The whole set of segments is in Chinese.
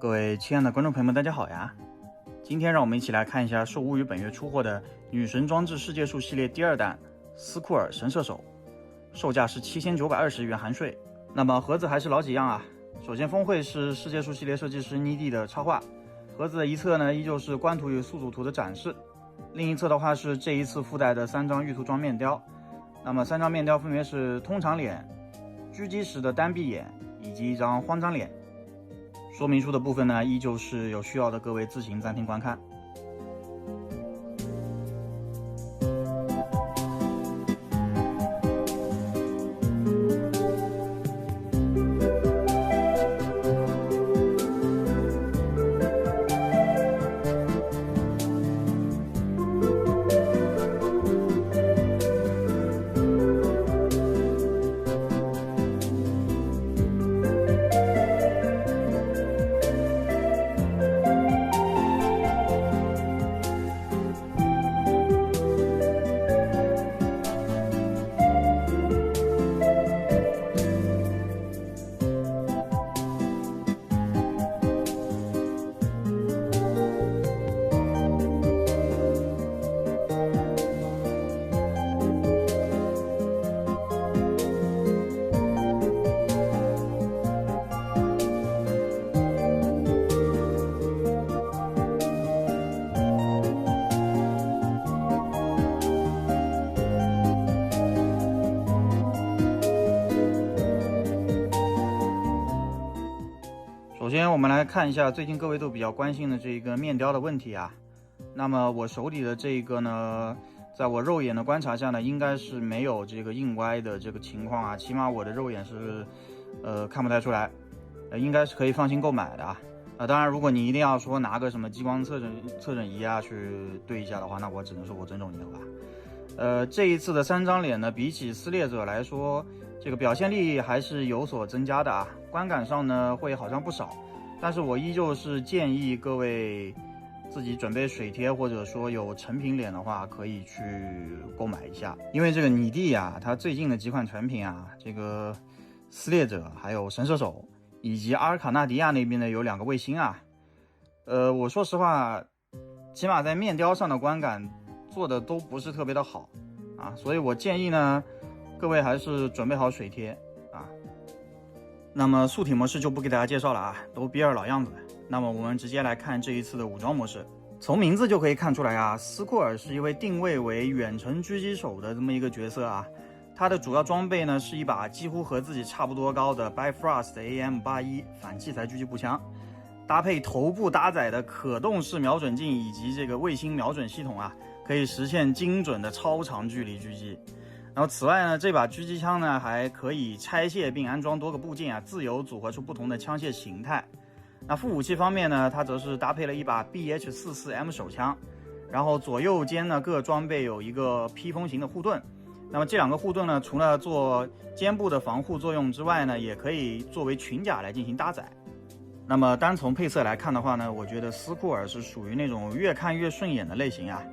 各位亲爱的观众朋友们，大家好呀！今天让我们一起来看一下受物于本月出货的女神装置世界树系列第二弹斯库尔神射手，售价是7920元含税。那么盒子还是老几样啊，首先封绘是世界树系列设计师妮蒂的插画，盒子的一侧呢依旧是官图与宿主图的展示，另一侧的话是这一次附带的3张玉兔装面雕。那么3张面雕分别是通常脸、狙击时的单闭眼以及一张慌张脸。说明书的部分呢，依旧是有需要的各位自行暂停观看。首先我们来看一下最近各位都比较关心的这个面雕的问题啊。那么我手里的这个呢，在我肉眼的观察下呢，应该是没有这个硬歪的这个情况啊，起码我的肉眼是看不太出来，应该是可以放心购买的啊。当然如果你一定要说拿个什么激光测准仪啊去对一下的话，那我只能说我尊重你了吧。这一次的3张脸呢，比起撕裂者来说，这个表现力还是有所增加的啊，观感上呢会好上不少。但是我依旧是建议各位自己准备水贴，或者说有成品脸的话，可以去购买一下。因为这个妮蒂啊，它最近的几款产品啊，这个撕裂者还有神射手以及阿尔卡纳迪亚那边呢有2个卫星啊，我说实话，起码在面雕上的观感做的都不是特别的好啊，所以我建议呢，各位还是准备好水贴啊。那么素体模式就不给大家介绍了啊，都逼二老样子。那么我们直接来看这一次的武装模式。从名字就可以看出来啊，斯库尔是一位定位为远程狙击手的这么一个角色啊。他的主要装备呢是一把几乎和自己差不多高的 Bifrost AM81 反器材狙击步枪，搭配头部搭载的可动式瞄准镜以及这个卫星瞄准系统啊，可以实现精准的超长距离狙击。然后此外呢，这把狙击枪呢还可以拆卸并安装多个部件啊，自由组合出不同的枪械形态。那副武器方面呢，它则是搭配了一把 BH44M 手枪，然后左右肩呢各装备有一个披风型的护盾。那么这2个护盾呢，除了做肩部的防护作用之外呢，也可以作为裙甲来进行搭载。那么单从配色来看的话呢，我觉得斯库尔是属于那种越看越顺眼的类型啊。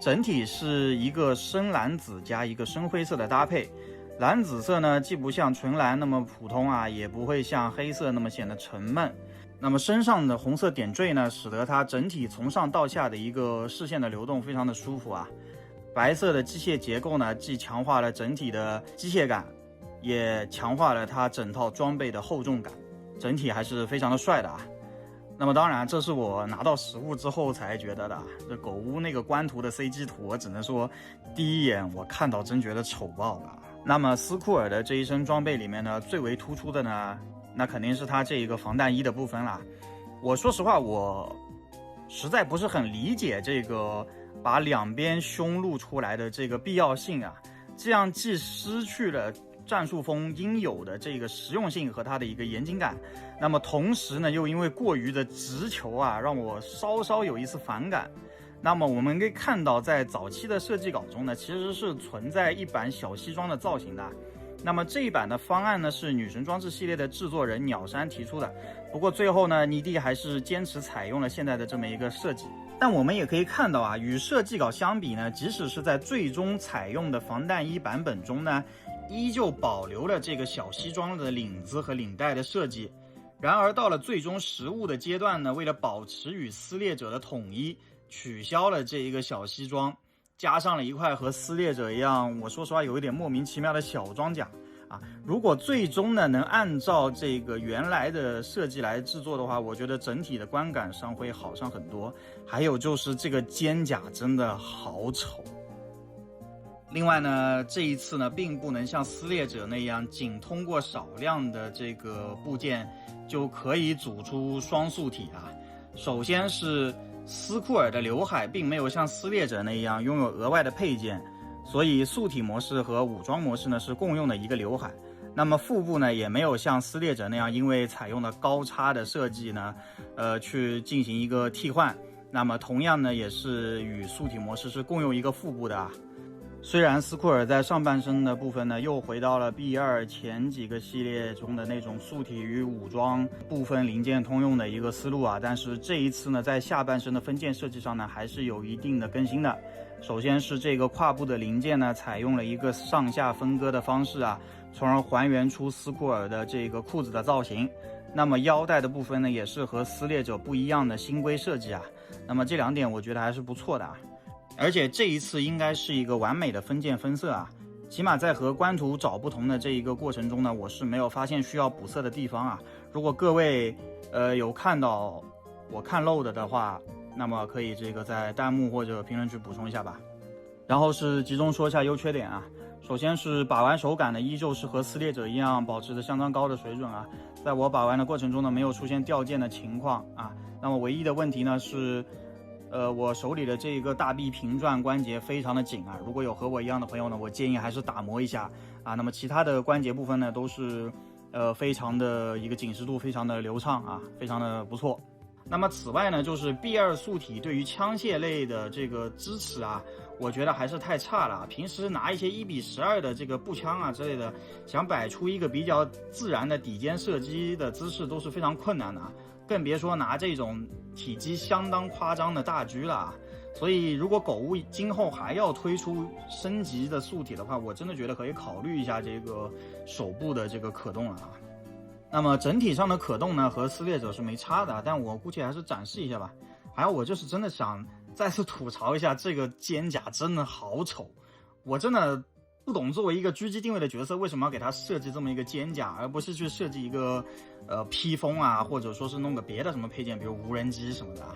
整体是一个深蓝紫加一个深灰色的搭配，蓝紫色呢既不像纯蓝那么普通啊，也不会像黑色那么显得沉闷。那么身上的红色点缀呢，使得它整体从上到下的一个视线的流动非常的舒服啊。白色的机械结构呢，既强化了整体的机械感，也强化了它整套装备的厚重感，整体还是非常的帅的啊。那么当然这是我拿到实物之后才觉得的，这狗屋那个官图的 CG 图，我只能说第一眼我看到真觉得丑爆了。那么斯库尔的这一身装备里面呢，最为突出的呢，那肯定是它这一个防弹衣的部分啦。我说实话，我实在不是很理解这个把2边胸露出来的这个必要性啊，这样既失去了战术风应有的这个实用性和它的一个严谨感，那么同时呢又因为过于的直球啊，让我稍稍有一丝反感。那么我们可以看到，在早期的设计稿中呢，其实是存在一版小西装的造型的。那么这一版的方案呢，是女神装置系列的制作人鸟山提出的，不过最后呢，妮蒂还是坚持采用了现在的这么一个设计。但我们也可以看到啊，与设计稿相比呢，即使是在最终采用的防弹衣版本中呢，依旧保留了这个小西装的领子和领带的设计，然而到了最终实物的阶段呢，为了保持与撕裂者的统一，取消了这一个小西装，加上了一块和撕裂者一样，我说实话有一点莫名其妙的小装甲啊。如果最终呢能按照这个原来的设计来制作的话，我觉得整体的观感上会好上很多。还有就是这个肩甲真的好丑。另外呢，这一次呢并不能像撕裂者那样，仅通过少量的这个部件就可以组出双素体啊。首先是斯库尔的刘海并没有像撕裂者那样拥有额外的配件，所以素体模式和武装模式呢是共用的一个刘海。那么腹部呢也没有像撕裂者那样，因为采用了高叉的设计呢，去进行一个替换。那么同样呢也是与素体模式是共用一个腹部的啊。虽然斯库尔在上半身的部分呢，又回到了 B2 前几个系列中的那种素体与武装部分零件通用的一个思路啊，但是这一次呢，在下半身的分件设计上呢，还是有一定的更新的。首先是这个胯部的零件呢，采用了一个上下分割的方式啊，从而还原出斯库尔的这个裤子的造型。那么腰带的部分呢，也是和撕裂者不一样的新规设计啊。那么这两点我觉得还是不错的啊。而且这一次应该是一个完美的分件分色啊，起码在和官图找不同的这一个过程中呢，我是没有发现需要补色的地方啊。如果各位有看到我看漏的话，那么可以这个在弹幕或者评论区补充一下吧。然后是集中说一下优缺点啊。首先是把玩手感呢，依旧是和撕裂者一样保持着相当高的水准啊，在我把玩的过程中呢，没有出现掉件的情况啊。那么唯一的问题呢是我手里的这个大臂平转关节非常的紧啊，如果有和我一样的朋友呢，我建议还是打磨一下啊。那么其他的关节部分呢，都是非常的一个紧实度非常的流畅啊，非常的不错。那么此外呢，就是 B2 素体对于枪械类的这个支持啊，我觉得还是太差了。平时拿一些1:12的这个步枪啊之类的，想摆出一个比较自然的底肩射击的姿势都是非常困难的啊。更别说拿这种体积相当夸张的大狙了啊。所以如果狗屋今后还要推出升级的素体的话，我真的觉得可以考虑一下这个手部的这个可动了啊。那么整体上的可动呢，和撕裂者是没差的，但我估计还是展示一下吧。还有我就是真的想再次吐槽一下，这个肩甲真的好丑，我真的不懂作为一个狙击定位的角色，为什么要给它设计这么一个肩甲，而不是去设计一个披风啊，或者说是弄个别的什么配件，比如无人机什么的啊。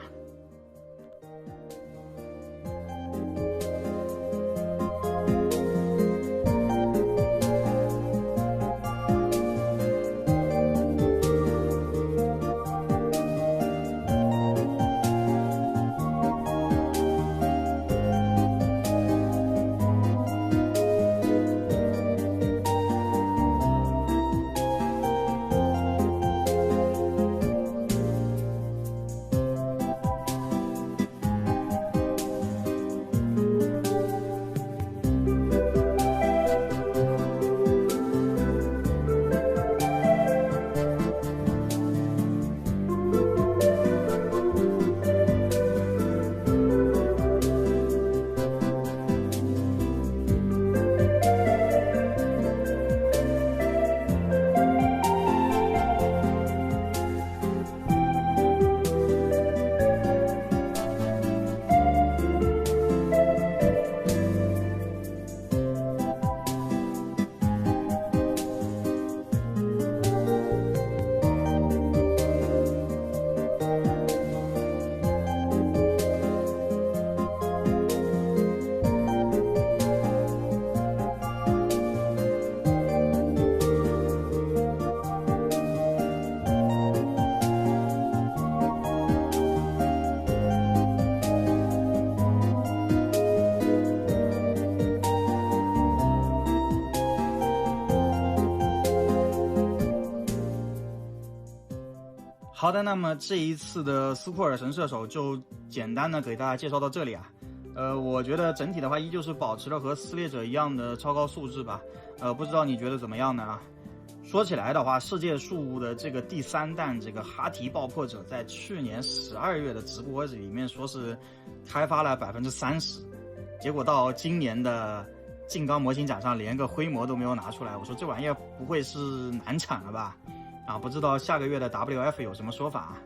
好的，那么这一次的斯库尔神射手就简单的给大家介绍到这里啊。我觉得整体的话依旧是保持了和撕裂者一样的超高素质吧。不知道你觉得怎么样呢啊？说起来的话，世界树的这个第3弹这个哈提爆破者，在去年12月的直播里面说是开发了30%，结果到今年的静冈模型展上连个灰模都没有拿出来。我说这玩意儿不会是难产了吧？啊，不知道下个月的 WF 有什么说法啊？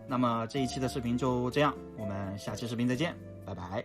那么这一期的视频就这样，我们下期视频再见，拜拜。